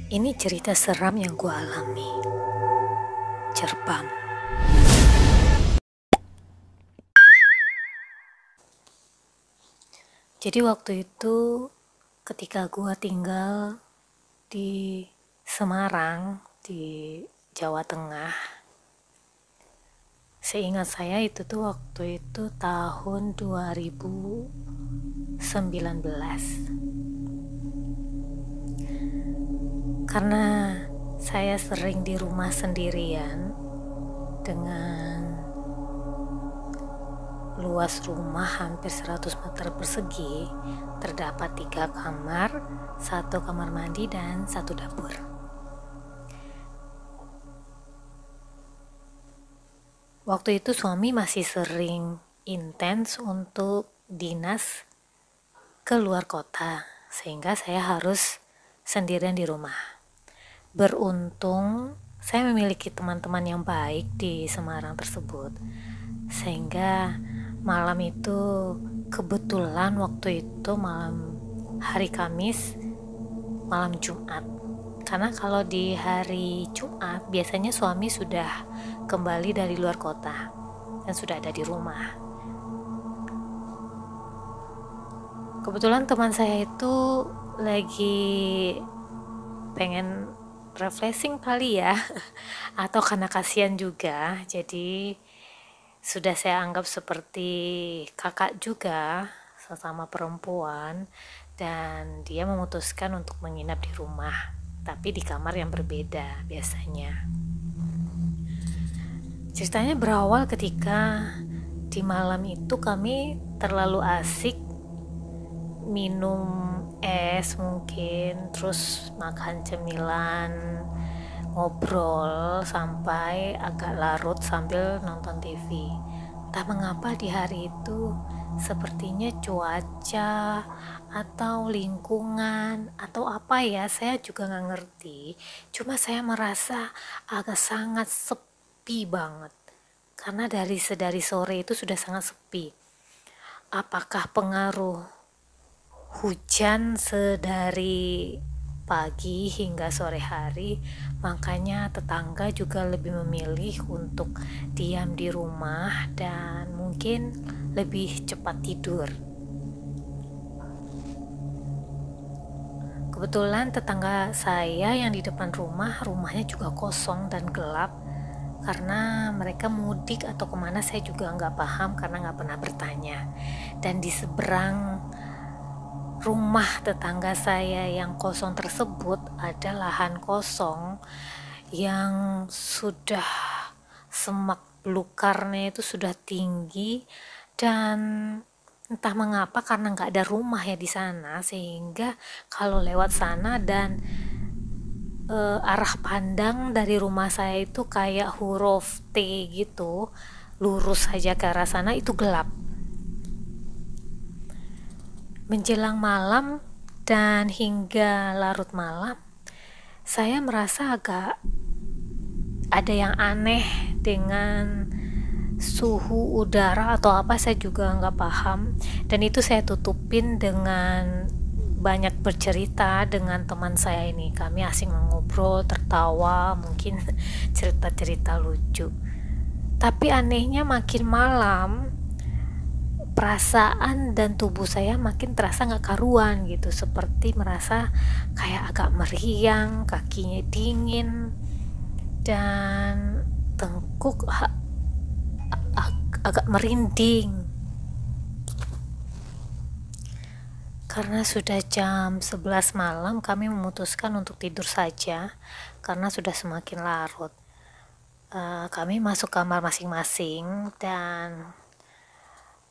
Ini cerita seram yang gue alami. Cerbam. Jadi waktu itu ketika gue tinggal di Semarang, di Jawa Tengah, seingat saya itu tuh waktu itu tahun 2019. Karena saya sering di rumah sendirian dengan luas rumah hampir 100 meter persegi, terdapat 3 kamar, 1 kamar mandi dan 1 dapur. Waktu itu suami masih sering intens untuk dinas ke luar kota, sehingga saya harus sendirian di rumah. Beruntung saya memiliki teman-teman yang baik di Semarang tersebut, sehingga malam itu kebetulan waktu itu malam hari Kamis, malam Jumat. Karena kalau di hari Jumat biasanya suami sudah kembali dari luar kota dan sudah ada di rumah. Kebetulan teman saya itu lagi pengen refreshing kali ya, atau karena kasihan juga, jadi sudah saya anggap seperti kakak juga, sesama perempuan, dan dia memutuskan untuk menginap di rumah, tapi di kamar yang berbeda biasanya. Ceritanya berawal ketika di malam itu kami terlalu asik minum es mungkin, terus makan cemilan, ngobrol sampai agak larut sambil nonton TV. Entah mengapa di hari itu sepertinya cuaca atau lingkungan atau apa ya, saya juga nggak ngerti. Cuma saya merasa agak sangat sepi banget. Karena dari sore itu sudah sangat sepi. Apakah pengaruh hujan sedari pagi hingga sore hari, makanya tetangga juga lebih memilih untuk diam di rumah dan mungkin lebih cepat tidur. Kebetulan tetangga saya yang di depan rumahnya juga kosong dan gelap, karena mereka mudik atau kemana saya juga nggak paham karena nggak pernah bertanya. Dan di seberang rumah tetangga saya yang kosong tersebut ada lahan kosong yang sudah semak belukarnya itu sudah tinggi, dan entah mengapa karena nggak ada rumah ya di sana, sehingga kalau lewat sana dan arah pandang dari rumah saya itu kayak huruf T gitu, lurus saja ke arah sana itu gelap. Menjelang malam dan hingga larut malam, saya merasa agak ada yang aneh dengan suhu udara atau apa, saya juga nggak paham. Dan itu saya tutupin dengan banyak bercerita dengan teman saya ini. Kami asing mengobrol, tertawa, mungkin cerita-cerita lucu. Tapi anehnya makin malam, perasaan dan tubuh saya makin terasa gak karuan gitu, seperti merasa kayak agak meriang, kakinya dingin, dan tengkuk agak merinding. Karena sudah jam 11 malam, kami memutuskan untuk tidur saja karena sudah semakin larut. Kami masuk kamar masing-masing dan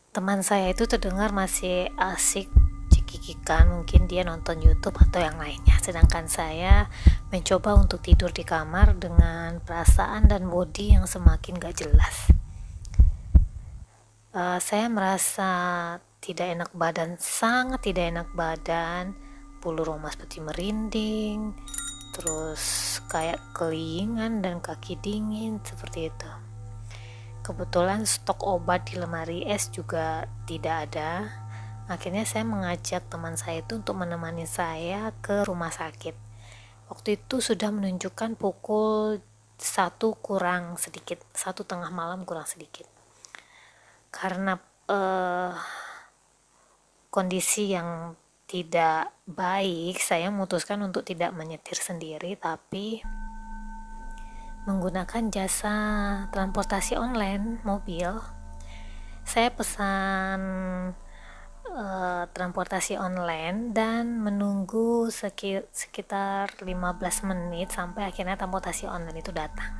teman saya itu terdengar masih asik cekikikan, mungkin dia nonton YouTube atau yang lainnya, sedangkan saya mencoba untuk tidur di kamar dengan perasaan dan body yang semakin gak jelas. Saya merasa tidak enak badan, sangat tidak enak badan, bulu roma seperti merinding, terus kayak kelingan dan kaki dingin seperti itu. Kebetulan stok obat di lemari es juga tidak ada, Akhirnya saya mengajak teman saya itu untuk menemani saya ke rumah sakit. Waktu itu sudah menunjukkan pukul 1 kurang sedikit, 1 tengah malam kurang sedikit. Karena kondisi yang tidak baik, saya memutuskan untuk tidak menyetir sendiri, tapi menggunakan jasa transportasi online mobil. Saya pesan transportasi online dan menunggu sekitar 15 menit sampai akhirnya transportasi online itu datang.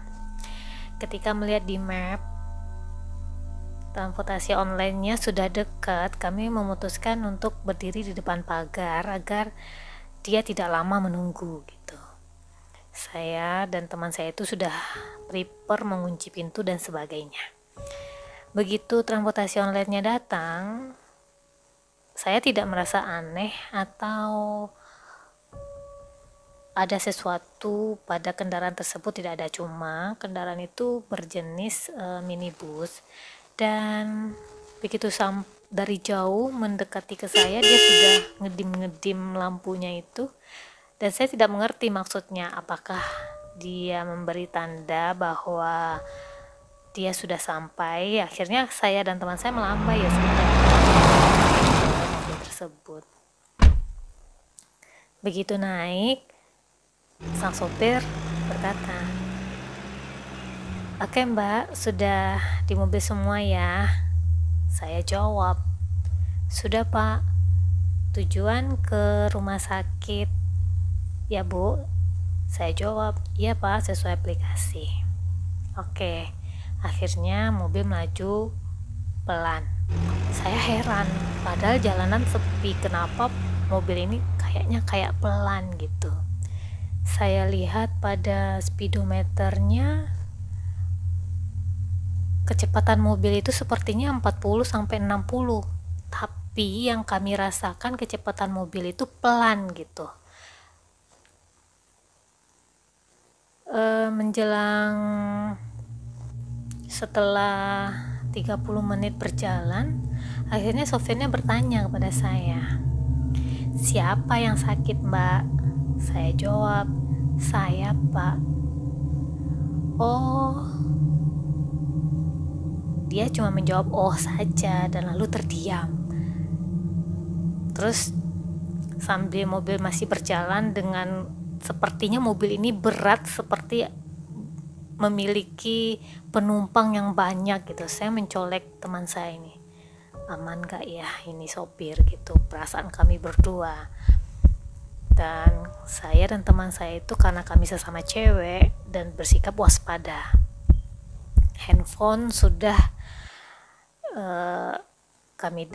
Ketika melihat di map transportasi online-nya sudah dekat, kami memutuskan untuk berdiri di depan pagar agar dia tidak lama menunggu gitu. Saya dan teman saya itu sudah prepare mengunci pintu dan sebagainya. Begitu transportasi online-nya datang, saya tidak merasa aneh atau ada sesuatu pada kendaraan tersebut, tidak ada. Cuma kendaraan itu berjenis minibus, dan begitu dari jauh mendekati ke saya, dia sudah ngedim lampunya itu, dan saya tidak mengerti maksudnya, apakah dia memberi tanda bahwa dia sudah sampai. Akhirnya saya dan teman saya melambai, ya sudah, mobil tersebut. Begitu naik, sang sopir berkata, "Oke Mbak, sudah di mobil semua ya?" Saya jawab, "Sudah Pak, tujuan ke rumah sakit ya Bu?" Saya jawab, "Iya Pak, sesuai aplikasi." Oke, akhirnya mobil melaju pelan. Saya heran, padahal jalanan sepi, kenapa mobil ini kayaknya kayak pelan gitu. Saya lihat pada speedometernya, kecepatan mobil itu sepertinya 40-60, tapi yang kami rasakan kecepatan mobil itu pelan gitu. Menjelang setelah 30 menit berjalan, akhirnya sopirnya bertanya kepada saya, "Siapa yang sakit Mbak?" Saya jawab, "Saya Pak." "Oh." Dia cuma menjawab "oh" saja dan lalu terdiam. Terus sambil mobil masih berjalan, dengan sepertinya mobil ini berat, seperti memiliki penumpang yang banyak gitu. Saya mencolek teman saya ini, "Aman gak ya ini sopir?" gitu. Perasaan kami berdua, dan saya dan teman saya itu karena kami sesama cewek dan bersikap waspada. Handphone sudah kami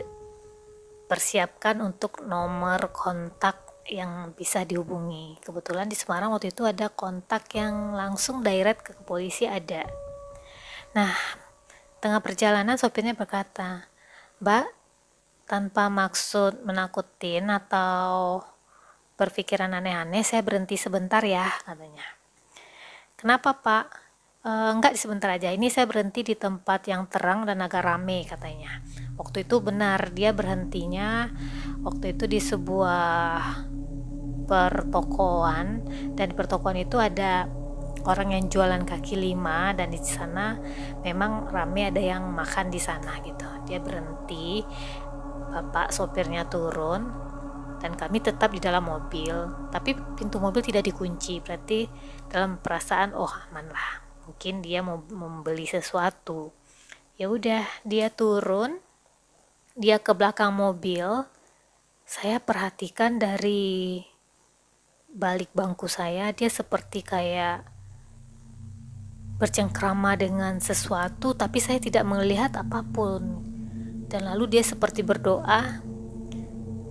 persiapkan untuk nomor kontak yang bisa dihubungi. Kebetulan di Semarang waktu itu ada kontak yang langsung direct ke polisi, ada. Nah, tengah perjalanan sopirnya berkata, "Mbak, tanpa maksud menakutin atau berpikiran aneh-aneh, saya berhenti sebentar ya," katanya. "Kenapa Pak?" "Enggak, sebentar aja, ini saya berhenti di tempat yang terang dan agak rame," katanya. Waktu itu benar, dia berhentinya waktu itu di sebuah pertokoan, dan di pertokoan itu ada orang yang jualan kaki lima, dan di sana memang rame, ada yang makan di sana gitu. Dia berhenti, bapak sopirnya turun, dan kami tetap di dalam mobil, tapi pintu mobil tidak dikunci. Berarti dalam perasaan, oh aman lah, mungkin dia mau membeli sesuatu. Ya udah, dia turun, dia ke belakang mobil. Saya perhatikan dari balik bangku saya, dia seperti kayak bercengkrama dengan sesuatu, tapi saya tidak melihat apapun. Dan lalu dia seperti berdoa.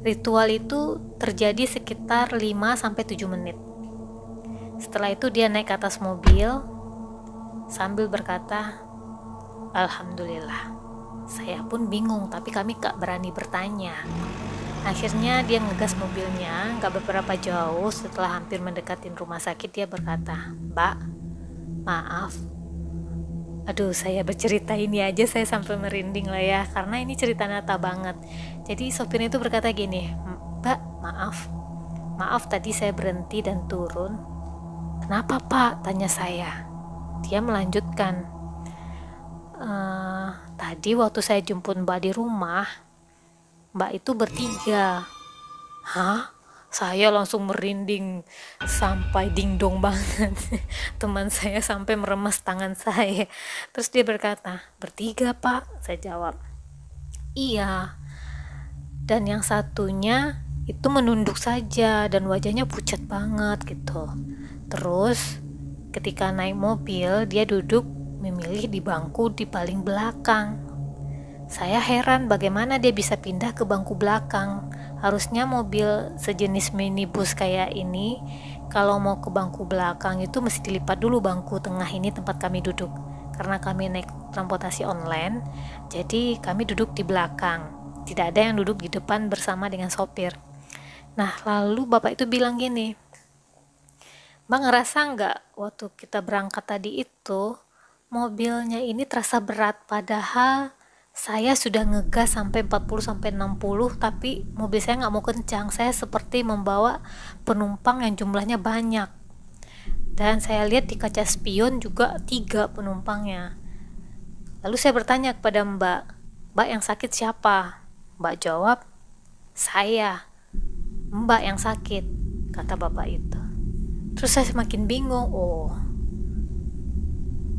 Ritual itu terjadi sekitar 5-7 menit. Setelah itu dia naik ke atas mobil sambil berkata, "Alhamdulillah." Saya pun bingung, tapi kami gak berani bertanya. Akhirnya dia ngegas mobilnya. Gak beberapa jauh setelah hampir mendekatin rumah sakit, dia berkata, "Mbak, maaf, Aduh, saya bercerita ini aja saya sampai merinding lah ya, karena ini cerita nyata banget. Jadi sopirnya itu berkata gini, "Mbak, maaf tadi saya berhenti dan turun." "Kenapa Pak?" tanya saya. Dia melanjutkan, "Tadi waktu saya jemput Mbak di rumah, Mbak itu bertiga." Hah? Saya langsung merinding sampai dingdong banget. Teman saya sampai meremas tangan saya. Terus dia berkata, "Bertiga Pak?" Saya jawab, "Iya." Dan yang satunya itu menunduk saja dan wajahnya pucat banget gitu. Terus ketika naik mobil, dia duduk memilih di bangku di paling belakang. Saya heran bagaimana dia bisa pindah ke bangku belakang. Harusnya mobil sejenis minibus kayak ini, kalau mau ke bangku belakang itu mesti dilipat dulu bangku tengah ini tempat kami duduk. Karena kami naik transportasi online, jadi kami duduk di belakang. Tidak ada yang duduk di depan bersama dengan sopir. Nah, lalu bapak itu bilang gini, "Mbak ngerasa nggak waktu kita berangkat tadi itu, mobilnya ini terasa berat, padahal saya sudah ngegas sampai 40-60, tapi mobil saya nggak mau kencang. Saya seperti membawa penumpang yang jumlahnya banyak. Dan saya lihat di kaca spion juga 3 penumpangnya." Lalu saya bertanya kepada Mbak, "Mbak yang sakit siapa?" Mbak jawab, "Saya." "Mbak yang sakit," kata bapak itu. Terus saya semakin bingung, oh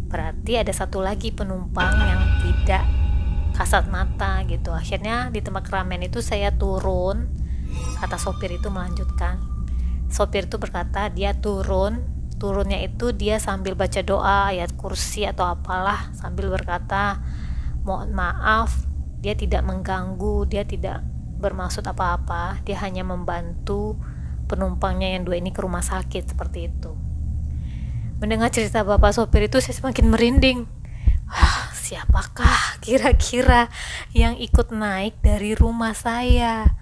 berarti ada satu lagi penumpang yang tidak kasat mata gitu. Akhirnya di tempat keramaian itu saya turun. Kata sopir itu melanjutkan, sopir itu berkata dia turunnya itu dia sambil baca doa ayat kursi atau apalah, sambil berkata mohon maaf, dia tidak mengganggu, dia tidak bermaksud apa-apa, dia hanya membantu penumpangnya yang 2 ini ke rumah sakit, seperti itu. Mendengar cerita bapak sopir itu saya semakin merinding. Siapakah kira-kira yang ikut naik dari rumah saya?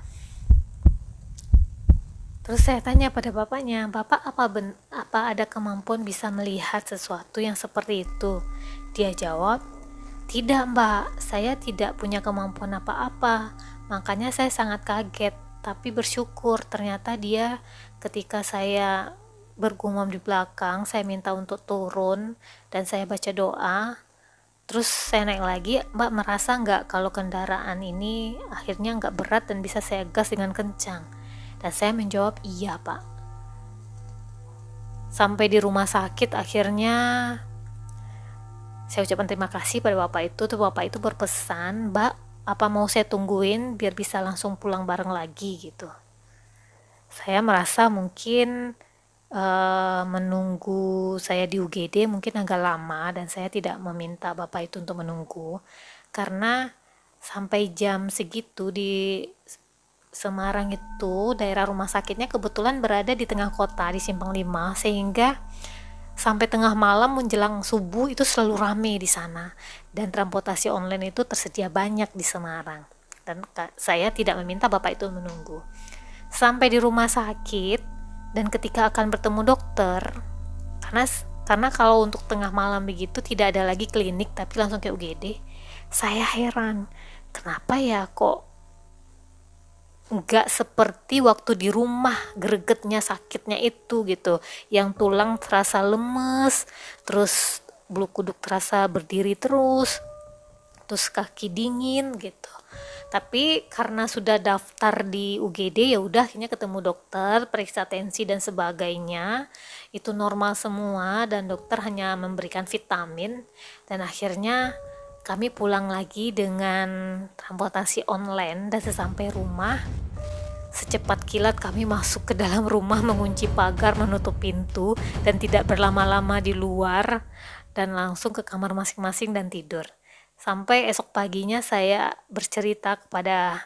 Terus saya tanya pada bapaknya, "Bapak apa ada kemampuan bisa melihat sesuatu yang seperti itu?" Dia jawab, "Tidak Mbak, saya tidak punya kemampuan apa-apa. Makanya saya sangat kaget, tapi bersyukur ternyata dia ketika saya bergumam di belakang, saya minta untuk turun dan saya baca doa, terus saya naik lagi. Mbak merasa nggak kalau kendaraan ini akhirnya nggak berat dan bisa saya gas dengan kencang?" Dan saya menjawab, "Iya Pak." Sampai di rumah sakit akhirnya saya ucapkan terima kasih pada bapak itu. Tuh bapak itu berpesan, "Mbak, apa mau saya tungguin biar bisa langsung pulang bareng lagi?" gitu. Saya merasa mungkin menunggu saya di UGD mungkin agak lama, dan saya tidak meminta bapak itu untuk menunggu karena sampai jam segitu di Semarang itu daerah rumah sakitnya kebetulan berada di tengah kota di Simpang 5, sehingga sampai tengah malam menjelang subuh itu selalu rame di sana, dan transportasi online itu tersedia banyak di Semarang, dan saya tidak meminta bapak itu menunggu. Sampai di rumah sakit dan ketika akan bertemu dokter, karena kalau untuk tengah malam begitu tidak ada lagi klinik tapi langsung ke UGD, saya heran kenapa ya kok nggak seperti waktu di rumah, gregetnya sakitnya itu gitu, yang tulang terasa lemes, terus bulu kuduk terasa berdiri terus kaki dingin gitu. Tapi karena sudah daftar di UGD, ya udah akhirnya ketemu dokter, periksa tensi dan sebagainya, itu normal semua dan dokter hanya memberikan vitamin, dan akhirnya kami pulang lagi dengan transportasi online. Dan sesampai rumah, secepat kilat kami masuk ke dalam rumah, mengunci pagar, menutup pintu, dan tidak berlama-lama di luar, dan langsung ke kamar masing-masing dan tidur. Sampai esok paginya saya bercerita kepada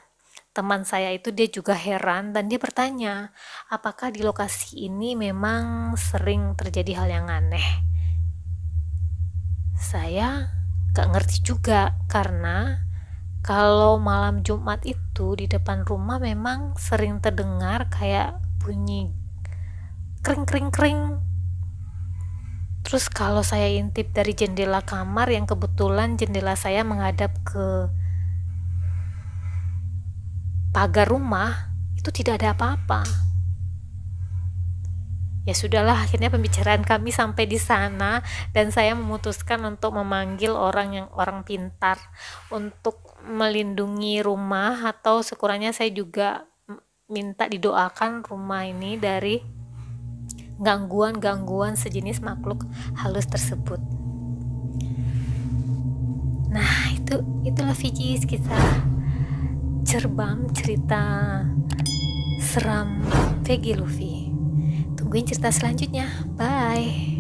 teman saya itu, dia juga heran dan dia bertanya, apakah di lokasi ini memang sering terjadi hal yang aneh. Saya gak ngerti juga, karena kalau malam Jumat itu di depan rumah memang sering terdengar kayak bunyi kring kring kring Terus kalau saya intip dari jendela kamar yang kebetulan jendela saya menghadap ke pagar rumah, itu tidak ada apa-apa. Ya sudahlah, akhirnya pembicaraan kami sampai di sana dan saya memutuskan untuk memanggil orang pintar untuk melindungi rumah, atau sekurangnya saya juga minta didoakan rumah ini dari gangguan-gangguan sejenis makhluk halus tersebut. Nah, itulah Fiji, kisah cerbam, cerita seram Peggy Luffy. Tungguin cerita selanjutnya. Bye.